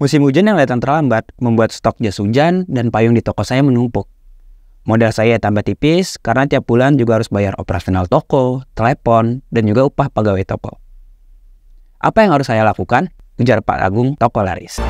Musim hujan yang datang terlambat membuat stok jas hujan dan payung di toko saya menumpuk. Modal saya tambah tipis karena tiap bulan juga harus bayar operasional toko, telepon, dan juga upah pegawai toko. Apa yang harus saya lakukan? Ujar Pak Agung, toko laris.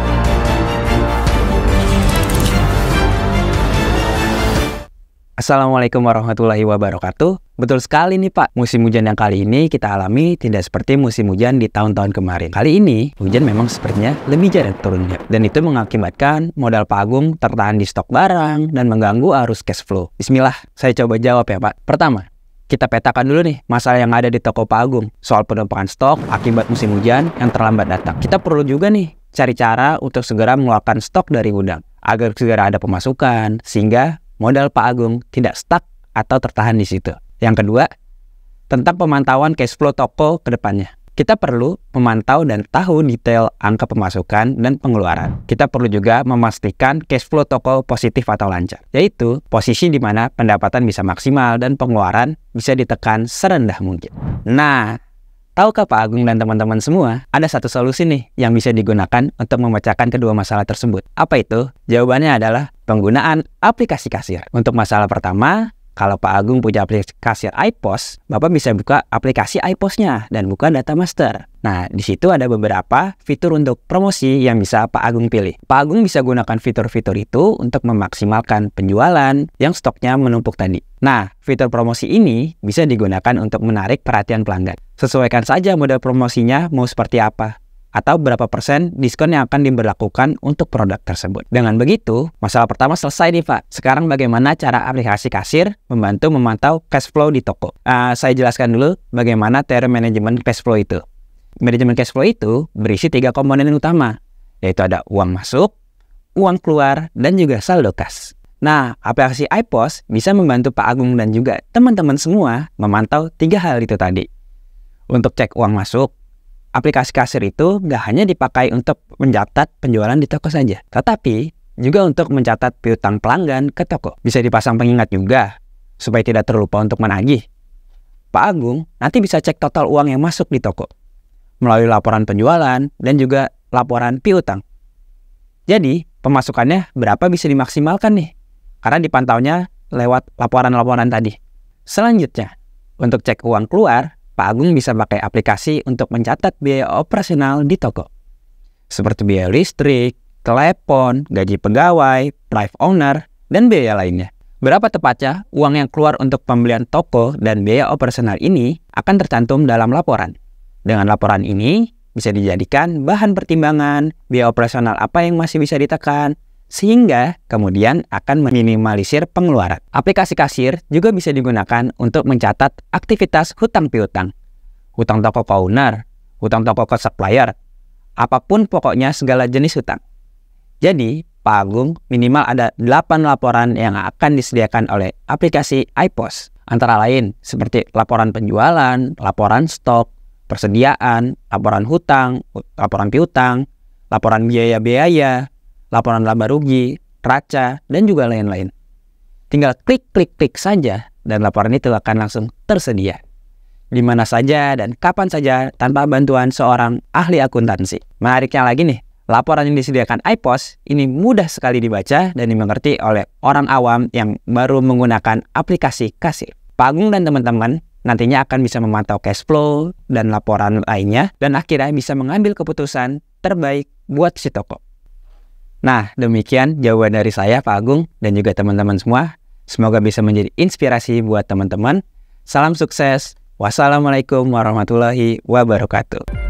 Assalamualaikum warahmatullahi wabarakatuh. Betul sekali nih Pak, musim hujan yang kali ini kita alami tidak seperti musim hujan di tahun-tahun kemarin. Kali ini, hujan memang sepertinya lebih jarang turunnya. Dan itu mengakibatkan modal Pak Agung tertahan di stok barang dan mengganggu arus cash flow. Bismillah, saya coba jawab ya Pak. Pertama, kita petakan dulu nih masalah yang ada di toko Pak Agung. Soal penumpukan stok akibat musim hujan yang terlambat datang. Kita perlu juga nih cari cara untuk segera mengeluarkan stok dari gudang. Agar segera ada pemasukan, sehingga modal Pak Agung tidak stuck atau tertahan di situ. Yang kedua, tentang pemantauan cash flow toko ke depannya. Kita perlu memantau dan tahu detail angka pemasukan dan pengeluaran. Kita perlu juga memastikan cash flow toko positif atau lancar, yaitu posisi di mana pendapatan bisa maksimal dan pengeluaran bisa ditekan serendah mungkin. Nah, tahukah Pak Agung dan teman-teman semua, ada satu solusi nih yang bisa digunakan untuk memecahkan kedua masalah tersebut. Apa itu? Jawabannya adalah penggunaan aplikasi kasir. Untuk masalah pertama, kalau Pak Agung punya aplikasi kasir iPos, Bapak bisa buka aplikasi iPos-nya dan buka data master. Nah, di situ ada beberapa fitur untuk promosi yang bisa Pak Agung pilih. Pak Agung bisa gunakan fitur-fitur itu untuk memaksimalkan penjualan yang stoknya menumpuk tadi. Nah, fitur promosi ini bisa digunakan untuk menarik perhatian pelanggan. Sesuaikan saja model promosinya mau seperti apa, atau berapa persen diskon yang akan diberlakukan untuk produk tersebut. Dengan begitu, masalah pertama selesai nih Pak. Sekarang bagaimana cara aplikasi kasir membantu memantau cash flow di toko? Saya jelaskan dulu bagaimana teori manajemen cash flow itu. Manajemen cash flow itu berisi 3 komponen utama, yaitu ada uang masuk, uang keluar, dan juga saldo kas. Nah, aplikasi iPos bisa membantu Pak Agung dan juga teman-teman semua memantau 3 hal itu tadi. Untuk cek uang masuk, aplikasi kasir itu nggak hanya dipakai untuk mencatat penjualan di toko saja, tetapi juga untuk mencatat piutang pelanggan ke toko. Bisa dipasang pengingat juga, supaya tidak terlupa untuk menagih. Pak Agung nanti bisa cek total uang yang masuk di toko, melalui laporan penjualan dan juga laporan piutang. Jadi, pemasukannya berapa bisa dimaksimalkan nih, karena dipantaunya lewat laporan-laporan tadi. Selanjutnya, untuk cek uang keluar, Pak Agung bisa pakai aplikasi untuk mencatat biaya operasional di toko, seperti biaya listrik, telepon, gaji pegawai, private owner, dan biaya lainnya. Berapa tepatnya uang yang keluar untuk pembelian toko dan biaya operasional ini akan tercantum dalam laporan. Dengan laporan ini bisa dijadikan bahan pertimbangan biaya operasional apa yang masih bisa ditekan, sehingga kemudian akan meminimalisir pengeluaran. Aplikasi kasir juga bisa digunakan untuk mencatat aktivitas hutang piutang, hutang toko ke owner, hutang toko ke supplier, apapun pokoknya segala jenis hutang. Jadi, Pak Agung minimal ada 8 laporan yang akan disediakan oleh aplikasi iPos. Antara lain seperti laporan penjualan, laporan stok, persediaan, laporan hutang, laporan piutang, laporan biaya-biaya, laporan laba rugi, raca, dan juga lain-lain. Tinggal klik saja dan laporan itu akan langsung tersedia di mana saja dan kapan saja tanpa bantuan seorang ahli akuntansi. Menariknya lagi nih, laporan yang disediakan iPos ini mudah sekali dibaca dan dimengerti oleh orang awam yang baru menggunakan aplikasi kasir. Pak Agung dan teman-teman nantinya akan bisa memantau cash flow dan laporan lainnya dan akhirnya bisa mengambil keputusan terbaik buat si toko. Nah, demikian jawaban dari saya, Pak Agung, dan juga teman-teman semua. Semoga bisa menjadi inspirasi buat teman-teman. Salam sukses. Wassalamualaikum warahmatullahi wabarakatuh.